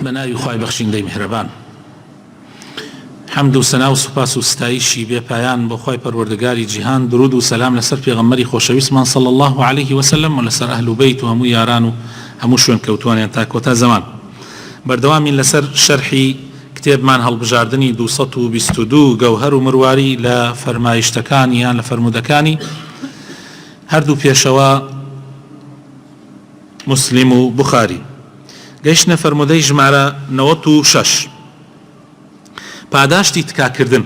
بناوی خوای بەخشندەی میهرەبان حەمد و سەنا و سوپاس و ستایشی بێپایان بۆ خوای پەروەردگاری جیهان، درود و سەلام لەسەر پێغەمبەری خۆشەویستمان صلی الله عليه وسلم و لەسەر ئەهل و بەیت و هەموو یاران و هەموو شوێن کەوتوانیان تا کۆتا زەمان. بەردەوامین لەسەر شەرحی کتێبمان هەڵبژاردنی 222 گەوهەر و مرواری لە فەرمایشتەکانی یان لە فەرمودەکانی هەردوو پێشەوە مسلم و بخاری. گەیشتنە فەرمودەی ژمارە 96 پاداشتی تکاکردن.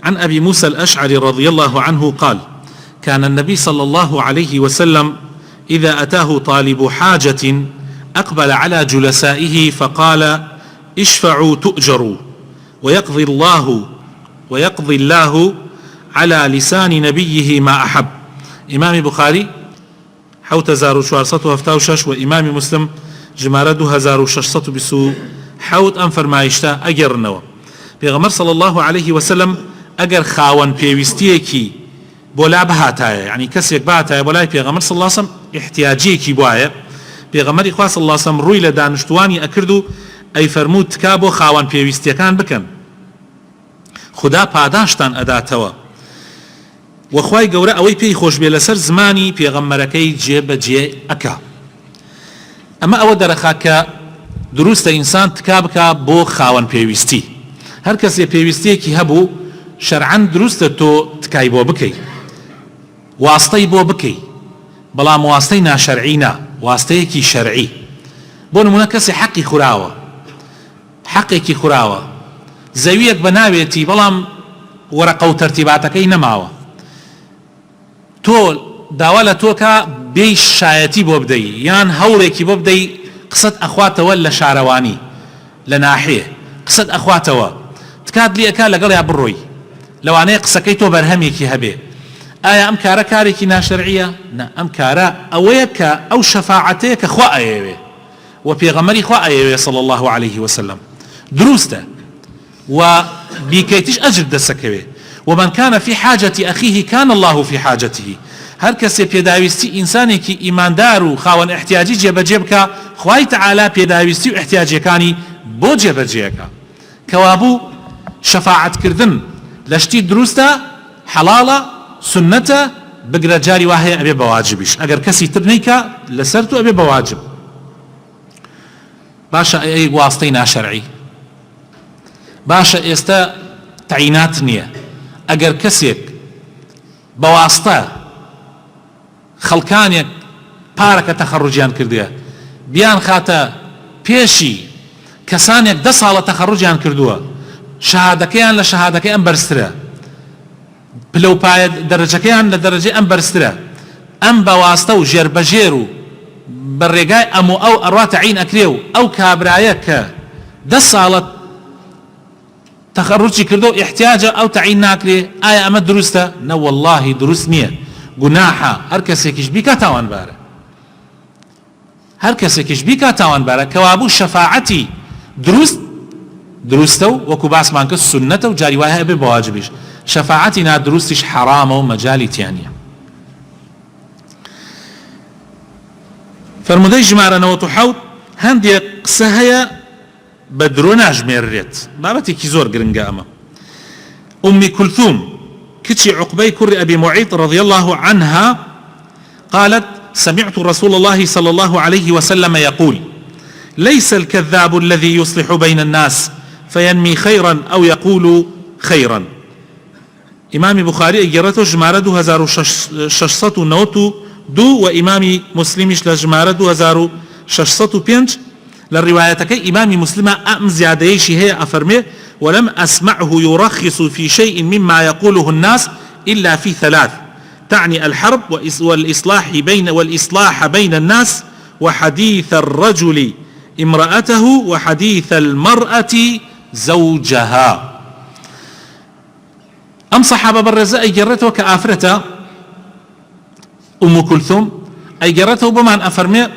عن أبي موسى الأشعري رضي الله عنه قال: كان النبي صلى الله عليه وسلم إذا أتاه طالب حاجة أقبل على جلسائه فقال: اشفعوا تؤجروا ويقضي الله على لسان نبيه ما أحب. إمام بخاري 7476 وإمام مسلم جمارة 2628 أم فرمايشتا أجرنوا. پیغمبر صلى الله عليه وسلم اگر خاون پێویستیەکی بۆ لا بهاتایە، یعنی کەسێک بهاتایە بۆ لای پێغەمبەر صلی الله عليه وسلم احتیاجێکی بوایە، پێغەمبەری خوا صلی الله عليه وسلم ڕووی لە دانیشتوانی ئەکرد و ئەی فەرموود تکا بۆ خاون پێویستیەکان بکەن، خدا پاداشتان ئەداتەوە. وەخوای گەورە ئەوەی پێی خۆش بێ لەسەر زمانی پێغەمبەرەکەی جێبەجێ ئەکا. ئەمە ئەوە دەرەخا کە دروستە ئینسان تکا بکا بۆ خاون پێویستی. هەر کەسێ پێویستیەکی هەبوو شەرعەن دروستە تۆ تکای بۆ بکەی، واستەی بۆ بکەی، بەڵام واستەی ناشەرعی نا، واستەیەکی شەرعی. بۆ نمونە کەسێ حەقی خوراوە، حەقێکی خوراوە، زەویەک بە ناوێتی بەڵام وەرەقە و تەرتیباتەکەی نەماوە، تۆ داوا لە تۆکە بێی شایەتی بۆ بدەی یان هەوڵێکی بۆ بدەی، قسەت ئەخواتەوە لە شارەوانی لە ناحێ، قسەت ئەخواتەوە تکات لێ ئەکا لەگەڵیا بڕۆی، لەوانەیە قسەکەی تۆ بەرهەمێکی هەبێ. ئایا ئەم کارە کارێکی ناشەرعیە؟ نا، ئەم کارە ئەوەیە کە ئەو شەفاعەتەیە کە خوا ئەیەوێ و پێغەمبەری خوا ئەیەوێ صلی الله عليه وسلم، دروستە و بیکەیتیش ئەجر دەسەکەوێ. ومن كان في حاجة أخيه كان الله في حاجته. هەر کەسێ پێداویستی ئینسانێکی ئیماندار و خاوەن احتیاجی جێبەجێ بکە، خوای تەعالا پێداویستی و احتیاجەکانی بۆ جێبەجێەکە. کەوابوو شەفاعەتکردن لە شتی دروستە، حەڵاڵە، سنەتە، بگرە جاری وهەیە ئەبێ بە واجبیش، ئەگەر کەسی تر نەیکە لەسەر تۆ ئەبێ بە واجب. باشە ئەی واستەی ناشەرعی، باشە ئێستا تەعینات نییە، ئەگەر کەسێک بە واستە خەڵکانێک پارەکە تەخەڕوجیان کردووە بیان خاتە پێشی کەسانێک 10 ساڵە تەخەڕوجیان کردووە، شەهادەکەیان لە شەهادەکەی ئەم بەرزترە، پلەپایە دەرەجەکەیان لە دەرەجەی ئەم بەرزترە، ئەم بە واستە و ژێربەژێر و بە ڕێگای ئەم و ئەو ئەڕوا تەعین ئەکرێ و ئەو کابرایە کە 10 ساڵە تەخەڕوجی کردو و احتیاجە ئەو تەعین ناکرێ، ئایا ئەمە دروستە؟ نە وەڵڵاهی دروست نییە، گوناحە، هەر کەسێکیش بیکە تاوانبارە، هەر کەسێکیش بیکە تاوانبارە. کەوابوو شەفاعەتی دروستە و وەکو باسمان کرد سنەتە و جاری وایە بێ بە واجبیش، شەفاعەتی نادروستیش حرامە و مەجالی تیانە. فەرمودەی ژمارە 97 هەندێک قسە هەیە بە درۆ ناژمێررێت، بابەتێکی زۆر گرنگە ئەمە. ئومی کولثوم كتشي عقبي كر أبي معيط رضي الله عنها قالت: سمعت رسول الله صلى الله عليه وسلم يقول: ليس الكذاب الذي يصلح بين الناس فينمي خيرا أو يقول خيرا. إمام بخاري جرته جمارة 2692 وإمام مسلم جمارة 2605 للروايتك. إمام مسلم أم زياديش هي أفرمي: ولم أسمعه يرخص في شيء مما يقوله الناس إلا في 3، تعني الحرب والإصلاح بين الناس، وحديث الرجل امرأته، وحديث المرأة زوجها. أم صحابة برزة أي جرته كآفرته أم كلثوم أي جرته بمان أفرمي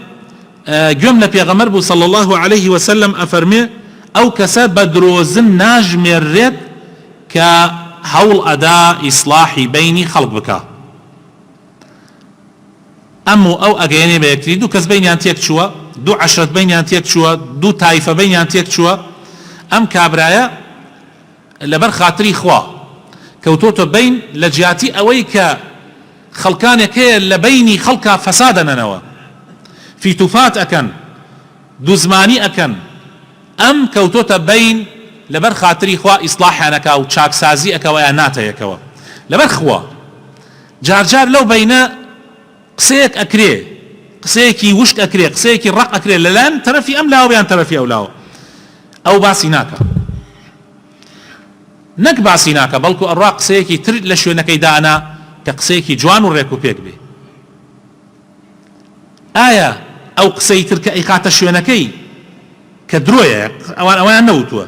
جملة بيغمر صلى الله عليه وسلم أفرمي أو كساد بدروزن ناجمێرێت کە هەوڵ ئەدا ئیسلاحی بینی خەڵک بکە. ئەم و ئەو ئەگەیەنێ بە یەکتری، دوو کەس بینیان تێک چووە، دوو عەشرەت بەینیان تێک چووە دوو تایفە بەینیان تێک چووە ئەم کابرایە لەبەر خاتری خوا کەوتۆتە بین لە جیاتی ئەوەی کە خەڵکانێک هەیە لە بینی خەڵکا فەسادەنەوە فیتوفات ئەکەن دووزمانی ئەکەن ئەم کەوتۆتە بین لەبەر خاتری خوا ئیسلاحیانەکە و چاکسازی ئەکەوە یان ناتەیەکەوە لەبەر خوا جارجار لەو بینە قسەیەک ئەکرێ قسەیەکی وشک ئەکرێ قسەیەکی ڕق ئەکرێ لەلایەن تەرەفی ئەم لاوە یان تەرەفی ئەو لاوە ئەو باسی ناکە نەک باسی ناکە بەڵکو ئەڕوا قسەیەکی تر لە شوێنەکەی دانا کە قسەیەکی جوان و ڕێک و پێک بێ ئایا ئەو قسەی تر کە ئەیخاتە شوێنەکەی کە درۆیە ئەوان نەوتووە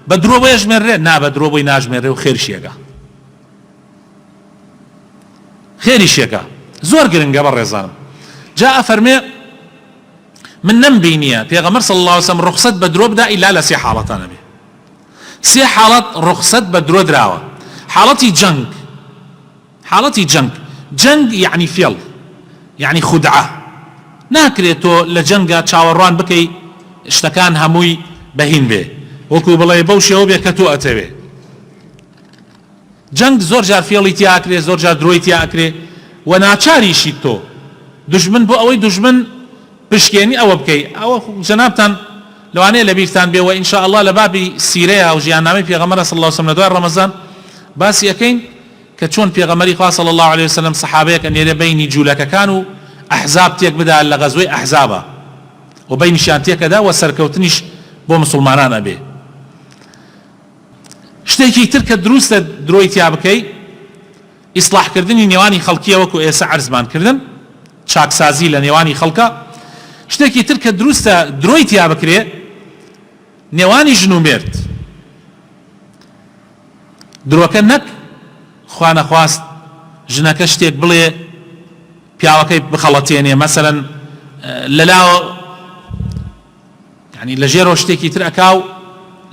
بە درۆ بۆ ژمێنرێ نا بە درۆ بۆی ناژمێنرێ و خێرشیەکە خێریشێکە زۆر گرنگە بەڕێزانم جا ئەفەرمێ من نەمبینیە پێغەمبەر صلی الله علیه وسلم ڕخسەت بە درۆ بدا ئیلا لە سێ حاڵەتانە بێ سێ حاڵەت ڕخسەت بە درۆ دراوە حاڵەتی جەنگ یعنی فێڵ یعنی خودعە ناکرێت تۆ لە جەنگە چاوەڕوان بکەی شتەکان هەمووی بەهین بێ وەکو بڵێ بەو شێوە بێ کە تۆ ئەتەوێ جەنگ زۆر جار فێڵی تیاکرێ زۆر جار درۆی تیاکرێ و ناچاریشی تۆ دژمن بۆ ئەوەی دژمن پشکێنی ئەوە بکەی ئەوە جەنابتان لەوانەیە لە بیرتان بێ و ئینشاء الله لە بابی سیرەیە و ژیاننامەی پێغەمبەر صلی الله علیه وسلم لە دوای ڕەمەزان باسی ئەکەین کە چۆن پێغەمبەری خوا صلی الله علیه وسلم سەحابەیەک ئەنێرە بینی جوولەکەکان و ئەحزاب تێک بدا لە غەزوەی ئەحزابە و بینیشیان تێکەدا و سەرکەوتنیش بۆ مسلمانان ئەبێ شتێکی تر کە دروستە درۆی تیا بکەی ئیسلاحکردنی نێوانی خەڵکیە وەکو ئێستا عەرزمانکردن چاکسازی لە نێوانی خەڵکە شتێکی تر کە دروستە درۆی تیا بکرێ نێوانی ژن و مێرد درۆکە نەک خوا نەخواست ژنەکە شتێک بڵێ پیاوەکەی بخەڵەتێنێ مەسەلەن لەلاوە ینی لە ژێرەوە شتێکی تر ئەکاو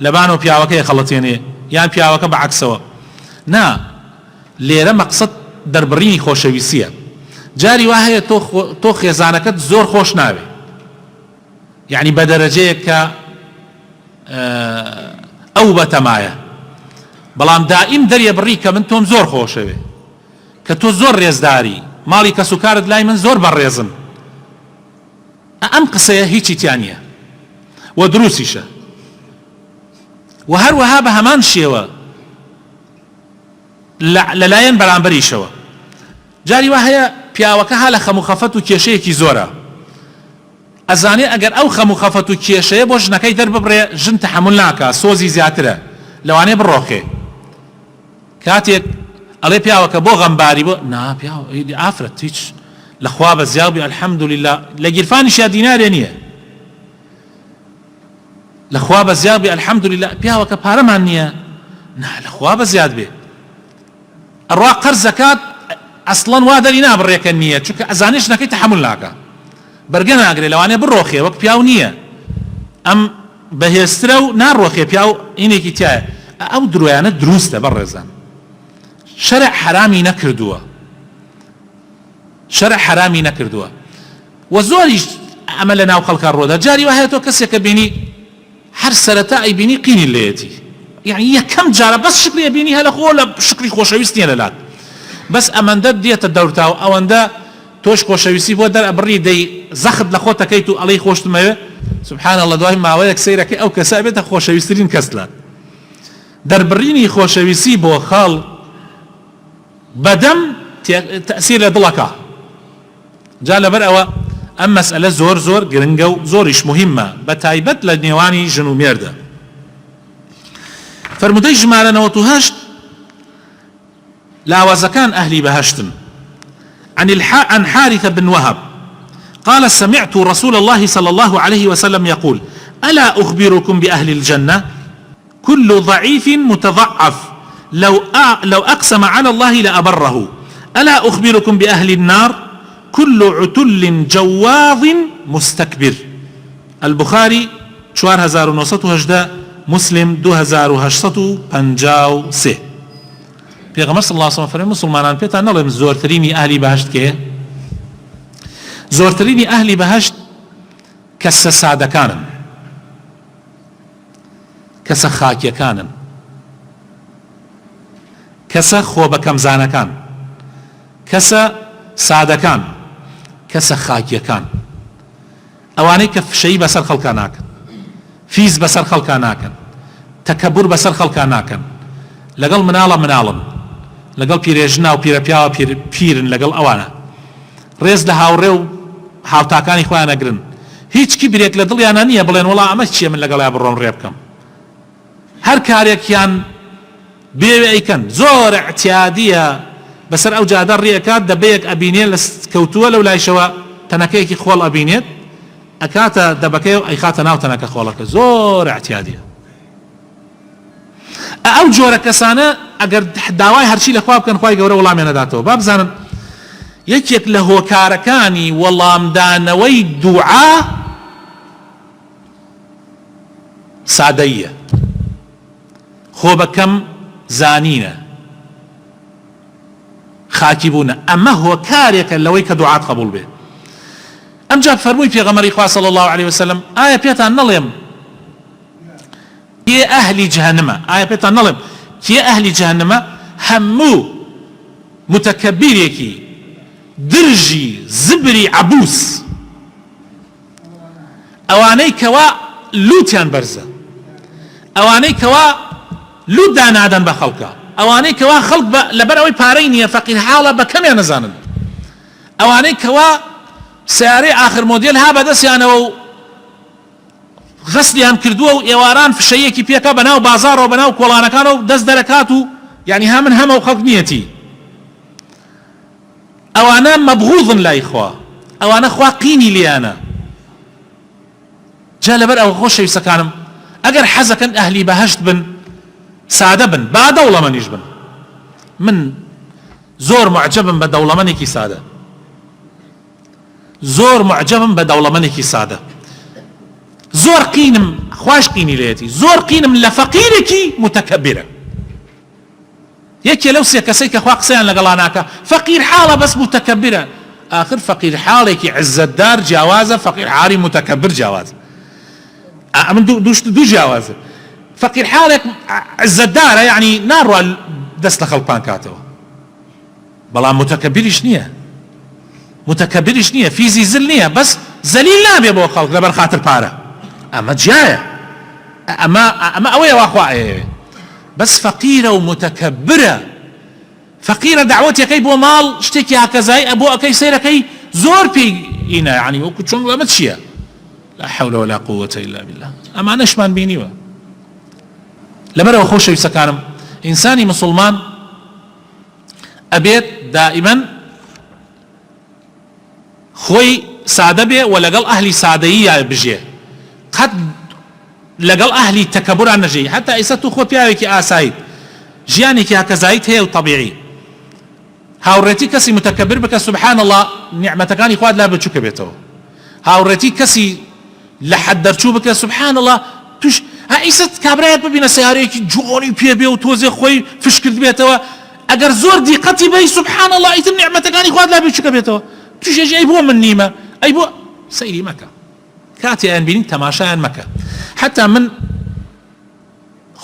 لەبانەوە پیاوەکەی خەڵەتێنێ یان پیاوەکە بەعەکسەوە نا لێرە مەقسەد دەربڕینی خۆشەویستیە جاری وا هەیە تۆ خێزانەکەت زۆر خۆش ناوێ یعنی بە دەرەجەیەک کە ئەو بەتەمایە بەڵام دائیم دەریە بڕی کە من تۆم زۆر خۆشەوێ کە تۆ زۆر ڕێزداری ماڵی کەس و کارت لای من زۆر بەڕێزم ئەم قسەیە هیچی تیان نییە و دروستیشە و هەروەها بە هەمان شێوە لەلایەن بەرامبەریشەوە جاری وا هەیە پیاوەکە ها لە خەم و خەفەت و کێشەیەکی زۆرە ئەزانێ ئەگەر ئەو خەم و خەفەت و کێشەیە بۆ ژنەکەی دەرببڕێ ژن تەحەموڵ ناکە سۆزی زیاترە لەوانەیە بڕۆخێ کاتێک ئەڵێ پیاوەکە بۆ غەمباری بۆ نا پیاوە ئافرەت هیچ لەخوا بە زیابی ئەلحەمدولیلا لە گیرفانیشیا دینارێ نییە لەخوا بە زیابی ئەلحەمدولیلا پیاوەکە پارەمان نییە نا لەخوا بە زیاد بێ ئەڕوا قەرزەکات ئەسڵەن وا دەری نابڕێکە نییە چونکە ئەزانێ ژنەکەی تەحەموڵ ناکە بەرگە ناگرێ لەوانێ بڕۆخێ وەک پیاو نییە ئەم بەهێزترە و ناڕۆخێ پیاو هینێکی تایە ئەو درۆیانە دروستە بەڕێزان شەرع حرامی نەکردووە و زۆریش ئەمە لە ناو خەڵکان ڕۆدا جاری وا هەیە تۆ کەسێکە بینی هەر سەرەتا ئەیبینی قینی لێیەتی یعنی یەکەم جارە بەس شکری بینی هەلە خۆ لە شکری خۆشەویست نییە لەلات بەس ئەمەندە دێتە دەورتاو ئەوەندە تۆش خۆشەویستی بۆ دەرئەبڕی دەی زەخت لە خۆت دەکەیت و ئەڵەی خۆشتمەوێ سبحان الله دوای ماوەیەک سەیرەکەی ئەو کەسە بێتە خۆشەویستترین کەس لات دەربڕینی خۆشەویستی بۆ خاڵ بەدەم تەئسیر لە دڵەکە جا لەبەر ئەوە ئەم مەسئلە زۆر زۆر گرنگە و زۆریش مهمە بە تایبەت لە نێوانی ژن و مێردە فرمودەی ژمارە 98 لاوازەکان ئەهلی بەهەشتن عن حارثة بن وهب قال سمعت رسول الله صلى الله عليه وسلم يقول ألا أخبركم بأهل الجنة كل ضعيف متضعف لو أقسم على الله لأبره ألا أخبركم بأهل النار كل عتل جواظ مستكبر البخاري 4918 مسلم 2853 پێغەمبەر صلی الله علیه و سلم فەرمووی مسلمانان پێتان نەڵێم زۆرترینی ئەهلی بەهەشت کێیە زۆرترینی ئەهلی بەهەشت کەسە سادەکانن، کەسە خاکیەکانن، کەسە خۆ بە کەمزانەکان، کەسە سادەکان، کەسە خاکیەکان، ئەوانەی کە فشەی بەسەر خەڵکان ناکەن، فیز بەسەر خەڵکان ناکەن، تەکەبور بەسەر خەڵکان ناکەن، لەگەڵ مناڵە مناڵن، لەگەڵ پیرێژنا و پیرەپیاوە پیرن، لەگەڵ ئەوانە ڕێز لە هاوڕێ و هاوتاکانی خۆیان نەگرن، هیچکی برێک لە دڵیانە نییە بڵێن وەڵا ئەمە چییە من لەگەڵیا بڕۆم ڕێ بکەم، هەر کارێکیان بێوێ ئەیکەن. زۆر اعتیادیە بەسەر ئەو جادە ڕێەکات، دەبەیەک ئەبینێت لە کەوتووە لەو لایشەوە تەنەکەیەکی خۆڵ ئەبینێت، ئەکاتە دەبەکەی و ئەیخاتە ناو تەنەکە خۆڵەکە. زۆر اعتیادیە. ئەو جۆرە کەسانە ئەگەر داوای هەرچی لە خوا بکەن خوای گەورە وەڵامیان نەداتەوە. با بزانن یەکێک لە هۆکارەکانی وەڵامدانەوەی دوعا سادەیە، خۆ بەکەم زانینە، خاکی بوونە. ئەمە هۆکارێکە لەوەی کە دوعات قبول بێ. ئەمجا فەرمووی پێغەمبەری خوا صلی الله عليه وسلم ئایا پێتان نەڵێم کێ ئەهلی جەهەنەمە؟ ئایا پێتان نەڵێم کێ ئەهلی جەهەنەمە؟ هەموو متەکەبیرێکی درژی زبری عەبوس، ئەوانەی کەوا لوتیان بەرزە، ئەوانەی کەوا لوت دانادەن بە خەڵکە، ئەوانەی کەوا خەڵک لەبەر ئەوەی پارەی نییە فەقیر حاڵە بە کەمیان نەزانن، ئەوانەی کەوا سیارەی آخر مۆدێل ها بەدەستیانەوە و غەسلیان کردووە و ئێواران فشەیەکی پێکە بەناو بازاڕەوە بەناو کۆڵانەکانەوە دەست دەرەکات و یعنی ها من هەمە و خەڵک نیەتی. ئەوانە مەبغوضن لای خوا، ئەوانە خوا قینی لیانە. جا لەبەر ئەوە خۆشەویستەکانم ئەگەر حەزەکەن ئەهلی بەهەشت بن، سادە بن، با دەوڵەمەندیش بن. من زۆر معجبم بە دەوڵەمەندێکی سادە، زۆر معجبم بە دەوڵەمەندێکی سادە، زۆر قینم، خوش قینی لێتی، زۆر قینم لە فەقیرێکی متەکەبیرە. یەکێ لەو سێ کەسەی کە خوا قسەیان لەگەڵا ناکە، فەقیر حاڵە بەس متەکەبیرە. آخر فەقیر حاڵێکی عزتدار جیاوازە، فەقیر حاڵی متەکەبر جیاوازە. ئەمن دوو جیاوازە. فەقیر حاڵێک عزتدارە، یعنی ناڕوا دەست لە خەڵکان کاتەوە، بەڵام متەکەبیریش نییە، متەکەبیریش نییە، فیزی زل نییە، بەس زەلیل نابێ بۆ خەڵک لەبەر خاتر پارە. ئەمە جیایە، ئەمە ئەوەیە وا خوا ئەیەوێ. بەس فەقیرە و متەکەبرە، فەقیرە دعوەتێکەی بۆ ماڵ شتێکی هاکەزایی بۆ ئەەکەی سەیرەکەی زۆر پێی ئینە، یعنی وەکو چۆن ئەمە چییە؟ لا حول ولا قوة إلا بالله. ئەمانەشمان بینیوە. لەبەرەوە خۆشەویستەکانم ئینسانی مسلمان ئەبێت دائیمەن خۆی سادە بێ و لەگەڵ ئەهلی سادەیی بژێ، قەت لەگەڵ ئەهلی تەکەبوران نەژێ. حتا ئێستا تو خۆ پیاوێکی ئاساییت، ژیانێکی هەکەزاییت هەیە و طەبیعی، هاوڕێتی کەسی متەکەبر بکە سبحان الله نیعمەتەکانی خوات لا بچووکە بێتەوە. هاوڕێتی کەسی لە حەد دەرچوو بکە سبحان الله توش ئیسە کابرایەت ببینە سیارەیەکی جوانی پێ بێ و تۆزێ خۆی فش کرد بێتەوە، ئەگەر زۆر دیقەتی بەی سبحان الله ئیتر نیعمەتەکانی خوات لا بچووکە بێتەوە. توشێژ ئەی بۆ من نیمە، ئەی بۆ سەیری مەکە، کاتیان بینین تەماشایان مەکە. حتا من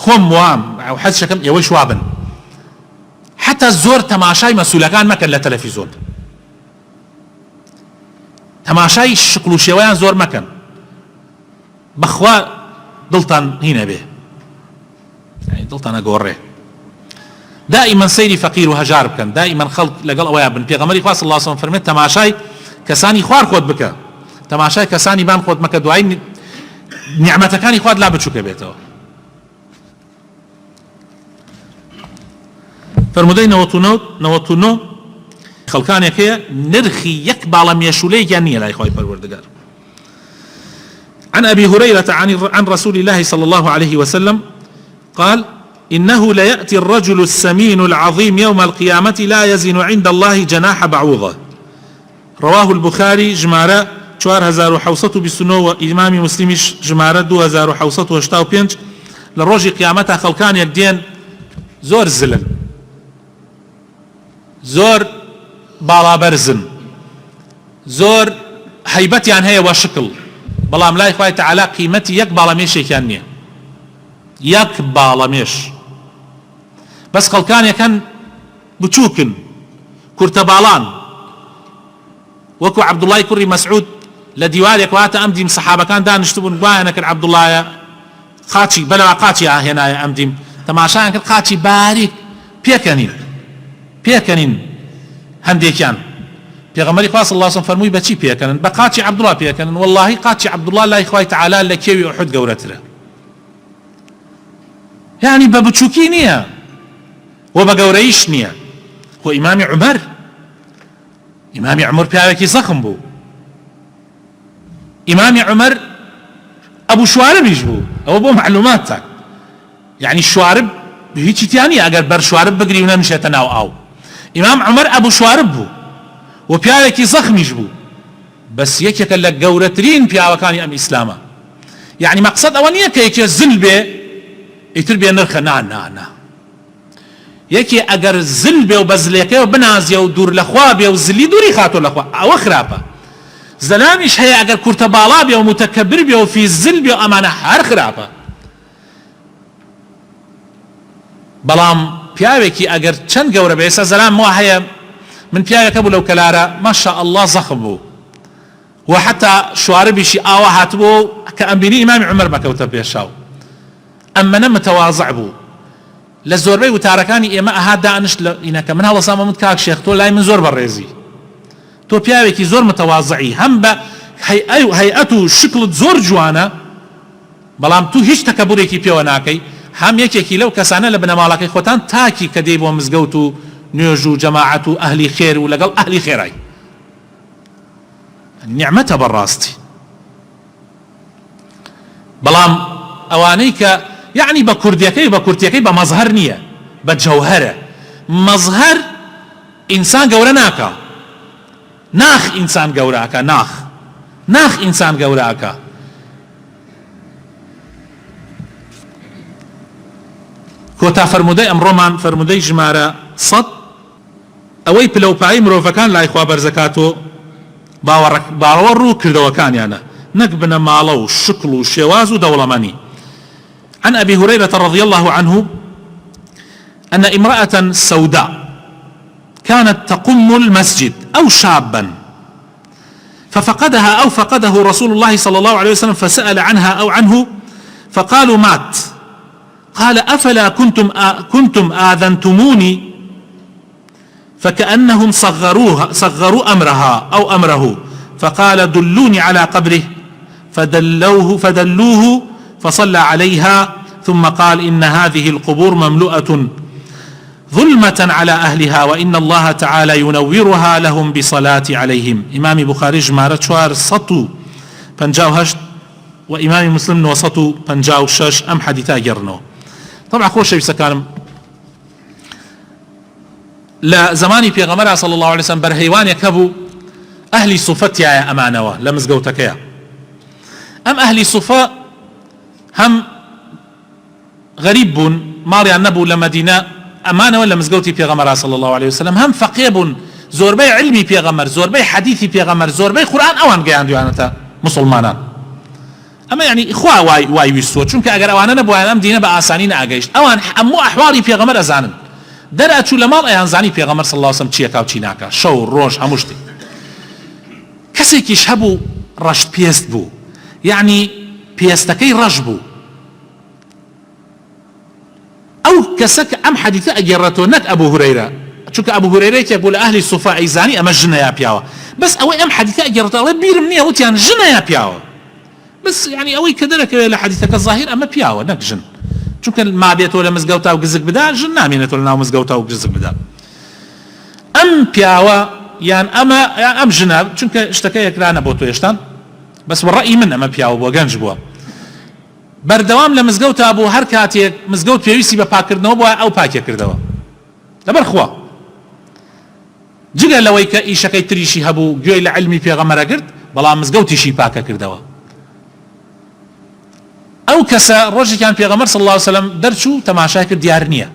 خۆم وام ئەو حەزشەکەم ئێوەی شوابن، حتا زۆر تەماشای مەسوولەکان مەکەن لە تەلەڤیزۆن، تەماشای شکل و شێوەیان زۆر مەکەن، بەخوا دڵتان هینە بێ، دڵتان ئەگۆڕێ. دائما سەیری فەقیر و هەژار بکەن، دائما خەڵک لەگەڵ ئەوەیە بن. پێغەمبەری خوا صلی الله علیه و سلم فەرمێت تەماشای کەسانی خوار خۆت بکە، تەماشای کەسانی بام خۆت مەکە، دوای نیعمەتەکانی خوات لا بچووکە بێتەوە. فەرمودەی 99 خەڵکانێک هەیە نرخی یەک باڵە مێشولەیەکیان نییە لای خوای پەروەردگار. عن أبي هريرة عن رسول الله صلى الله عليه وسلم قال إنه ليأتي الرجل السمين العظيم يوم القيامة لا يزن عند الله جناح بعوضة. رواه البخاري جمارة 4729 وإمام مسلم جمارة 2785. للرجل قيامتها خلقان يدين زور زلن، زور بالا برزن، زور هيبتي عن هي وشكل، بەڵام لای خوای تەعالا قیمەتی یەک باڵەمێشێکیان نییە، یەک باڵەمێش. بەس خەڵکانێکەن بچووکن کورتە باڵان، وەکو عەبدوڵای کوڕی مەسعود لە دیوارێک واتە ئەم دیم سەحابەکان دانیشتبوون گوایە نەکرد عەبدوڵایە قاچی بەلەوە قاچی ئاهێنایە ئەم دیم تەماشایان کرد قاچی باریک پێکەنین هەندێکیان. پێغەمبەری خوا صلی الله علیه و سلم فەرمووی بەچی پێکەنن؟ بە قاچی عەبدوڵا پێکەنن. واللهی قاچی عەبدوڵا لای خوای تەعالا لە کێوی ئوحود گەورەترە، یعنی بە بچووکی نییە و بە گەورەیش نییە. خۆ ئیمامی عومەر پیاوێکی زەخم بوو، ئیمامی عومەر ئەبوو شواربیش بوو، ئەوە بۆ معلومات تاک، یعنی شوارب هیچی تیانی ئەگەر بەر شوارب بگری و نەمشێتە ناو ئاو. ئیمام عومەر ئەبوو شوارب بوو و پیاوێکی زەخمیش بوو، بەس یەکێکە لە گەورەترین پیاوەکانی ئەم ئیسلامە. یعنی مەقسەد ئەوە نییە کە یەکێ زل بێ ئیتر بێ نرخە، نا یەکێ ئەگەر زل بێ و بە زلەکەیەوە بنازیە و دوور لەخوا بێ و زلی دووری خاتۆ لەخوا، ئەوە خراپە. زەلامیش هەیە ئەگەر کورتە باڵا بێ و متەکەبر بێ و فی زل بێ و ئەمانە هەر خراپە. بەڵام پیاوێکی ئەگەر چەند گەورە بێ، ئێستا زەلام وا هەیە من پیاوێکە بوو لەو کەلارە ماشاء الله زەخم بوو و حتا شواربیشی ئاوا هاتبوو کە ئەمبینی ئیمامی عومەر بەکەوتە پێشاو. ئەممەنە متەواضع بوو لە زۆربەی وتارەکانی ئێمە ئەها دانشت لە ئینەکە من هەڵەسامە من کاک شێخ تۆ لای من زۆر بەڕێزی، تۆ پیاوێکی زۆر متەواضعی، هەم بە هەیئەت و شکلت زۆر جوانە، بەڵام تو هیچ تەکەبورێکی پێوە ناکەی. هەم یەکێکی لەو کەسانە لە بنەماڵەکەی خۆتان تاکی کە دەی بۆ مزگەوت و نوێژ و جەماعەت و ئەهلی خێر و لەگەڵ ئەهلی خێرای نیعمەتە بەڕاستی. بەڵام ئەوانەی کە یعنی بە کوردیەکەی بە مەزهەر نییە، بە جەوهەرە. مەزهەر ئینسان گەورە ناکە، ناخ ئینسان گەورەکە، ناخ ئینسان گەورەکە. کۆتا فەرمودەی ئەمڕۆمان فەرمودەی ژمارە 100 ئەوەی پلەپایی مرۆڤەکان لای خوا بەرزەکاتۆ باوەڕ ڕوو کردەوەکانیانە، نەک بنە ماڵە و شکل و شێواز و دەوڵەمەنی. عن أبي هريرة رضي الله عنه أن امرأة سوداء كانت تقم المسجد أو شابا ففقدها أو فقده رسول الله صلى الله عليه وسلم فسأل عنها أو عنه فقالوا مات. قال أفلا كنتم آذنتموني فكأنهم صغروا أمره فقال دلوني على قبره فدلوه فصلى عليها ثم قال إن هذه القبور مملوءة ظلمة على أهلها وإن الله تعالى ينورها لهم بصلاة عليهم. إمام بخاري جمارة شوار 158 وإمام مسلم وسطو 56 أم حديثا جرنو. طبعا خوش شيء سكانم لا زماني في غمرة صلى الله عليه وسلم برهيوان يكبوا أهلي صفت يا أمانوا لمزقوتك يا أم أهلي صفاء هم غريب ماري النبو لمدينة أمانة ولا مزقوتي في غمرة صلى الله عليه وسلم هم فقيب زوربي علمي في غمر زوربي حديثي في غمر زوربي قرآن أوان قيان ديانتا مسلمانان أما يعني إخوة واي ويسوت شونك أجر أوانا نبوان أم دينا بأسانين أجيش أوان أمو أحواري في غمر أزانن درأت شو لمال أيان زاني في غمر صلى الله عليه وسلم تشيكا وتشيناكا شو روش همشتي كسيكي شهبو رشت بيست بو يعني بيستكي رجبو أو كسك أم حديثة أجرته نك أبو هريرة شوك أبو هريرة يقول أهل الصفاء عيزاني أما جنة يا بياوا بس أوي أم حديثة أجرته الله بيرمنيه وتيان جنة يا بياوا بس يعني أوي كذلك لحديثك الظاهر أما بياوا نك جن شوك ما بيت ولا مزجوتا وجزك بدا جن نامينة ولا مزجوتا وجزك بدا أم بياوا يعني أم جنة شوك اشتكى كرانا بوتو يشتان بس والرأي من أما بياوا بوجنج بوا بردوام لمزگەوت بۆ هەر کاتێک مزگەوت پێویستی بە پاکردنەوە بووە ئەو پاکێ کردەوە لەبەر خوا جگە لەوەی کە ئیشەکەی تریشی هەبوو گوێی لە علمی پێغەمبەرە کرد بەڵام مزگەوتیشی پاکە کردەوە ئەو کەسە ڕۆژێکیان پێغەمبەر صلی الله علیه وسلم دەرچوو تەماشای کرد دیار نییە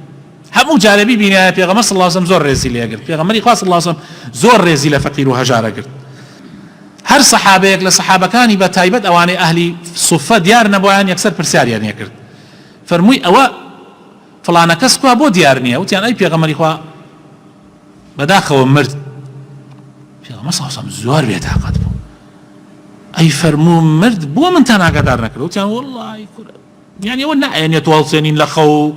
هەموو جارەبی بینایە پێغەمبەر صلی الله علیه وسلم زۆر ڕێزی لێ کرد پێغەمبەری خوا صلی الله علیه وسلم زۆر ڕێزی لە فەقیر و هەژارە کرد هەر سەحابەیەک لە سەحابەکانی بە تایبەت ئەوانەی ئەهلی سوفە دیار نەبوویان یەکسەر پرسیاریان لێ کرد فەرمووی ئەوە فڵانە کەس کوا بۆ دیار نییە وتیان ئەی پێغەمبەری خوا بەداخەوە مرد پێغەمبەر صلی الله علیه و سلم زۆر بێتاقەت بوو ئەی فەرموو مرد بۆ من تا ئاگادار نەکرد وتیان وەڵڵی یعنی ئەوە نائێنێت هەڵسێنین لە خەو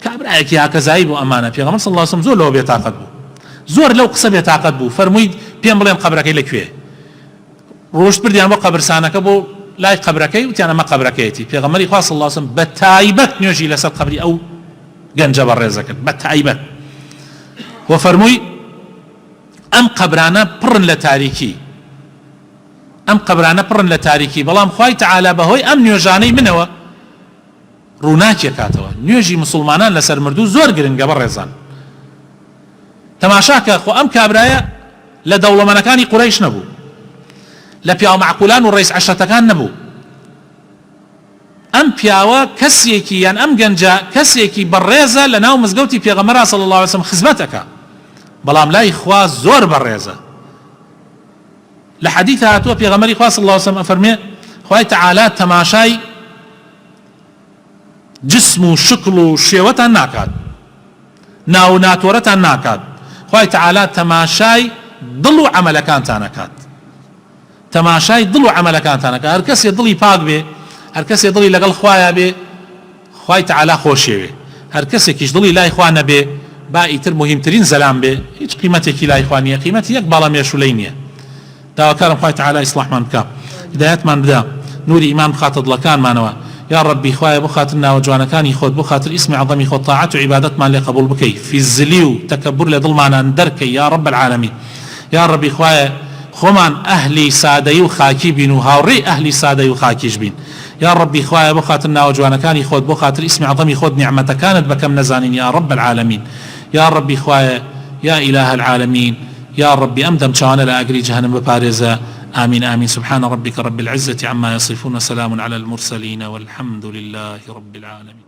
کابرایەکی هاکەزایی بۆ ئەمانە پێغەمبەر صلی الله علیه و سلم زۆر لەوە بێتاقەت بوو زۆر لەو قسە بێتاقەت بوو فەرمووی پێم بڵێن قەبرەکەی لەکوێ ڕۆشت بردیان بۆ قەبرستانەکە بۆ لای قەبرەکەی وتیان ئەمە قەبرەکەیەتی پێغەمبەری خوا صلی الله علیه و سلم بە تایبەت نوێژی لەسەر قەبری ئەو گەنجە بەڕێزە کرد بە تایبەت و فەرمووی ئەم قەبرانە پڕن لە تاریکی ئەم قەبرانە پڕن لە تاریکی بەڵام خوای تەعالی بەهۆی ئەم نوێژانەی منەوە ڕووناکێکاتەوە نوێژی مسلمانان لەسەر مردوو زۆر گرنگە بەڕێزان تەماشاکە خۆ ئەم کابرایە لە دەوڵەمەندەکانی قوڕەیش نەبوو لە پیاو معقولان و ڕئیس عەشرەتەکان نەبوو ئەم پیاوە کەسێکی یان ئەم گەنجە کەسێکی بەڕێزە لە ناو مزگەوتی پێغەمبەر صلی الله علیه و سلم خزمەتەکە بەڵام لای خوا زۆر بەڕێزە لە حەدیث هاتووە پێغەمبەری خوا صلی الله علیه و سلم ئەفەرمێ خوای تەعالی تەماشای جسم و شکل و شێوەتان ناکات ناو ناتۆرەتان ناکات خوای تەعالی تەماشای دڵ و عەمەلەکانتان ئەکات تەماشای دڵ و عەمەلەکانتان ئەکات هەر کەسێ دڵی پاک بێ هەر کەسێ دڵی لەگەڵ خوایە بێ خوای تەعالی خۆشێوێ هەر کەسێکیش دڵی لای خوا نەبێ با ئیتر مهمترین زەلام بێ هیچ قیمەتێکی لای خوا نییە قیمەتی یەک باڵا مێشولەی نییە داواکارم خوای تەعالی ئیسلاحمان بکە هیدایەتمان بدە نوری ئیمان بخاتە دڵەکانمانەوە یا ربی خوایە بۆ خاتر ناوە جوانەکانی خۆت بۆ خاتر ئیسمی عەظەمی خۆت تاعەت و عیبادەتمان لێ قبوڵ بکەی فیزلی و تەکەبور لە دڵمانان دەرکەی یا رب العالمین یا ربی خوایە خۆمان ئەهلی سادەیی و خاکی بین و هاوڕێی ئەهلی سادەیی و خاکیش بین یا ربی خوایە بۆ خاتر ناوە جوانەکانی خۆت بۆ خاتر ئیسمی عەظەمی خۆت نیعمەتەکانت بەکەم نەزانین یا رب العالمین یا ربی خوایە یا إله العالمين يا ربي أمدم شوانا لا أجري جهنم ببارزة آمين آمين سبحان ربك رب العزة عما يصفون سلام على المرسلين والحمد لله رب العالمين.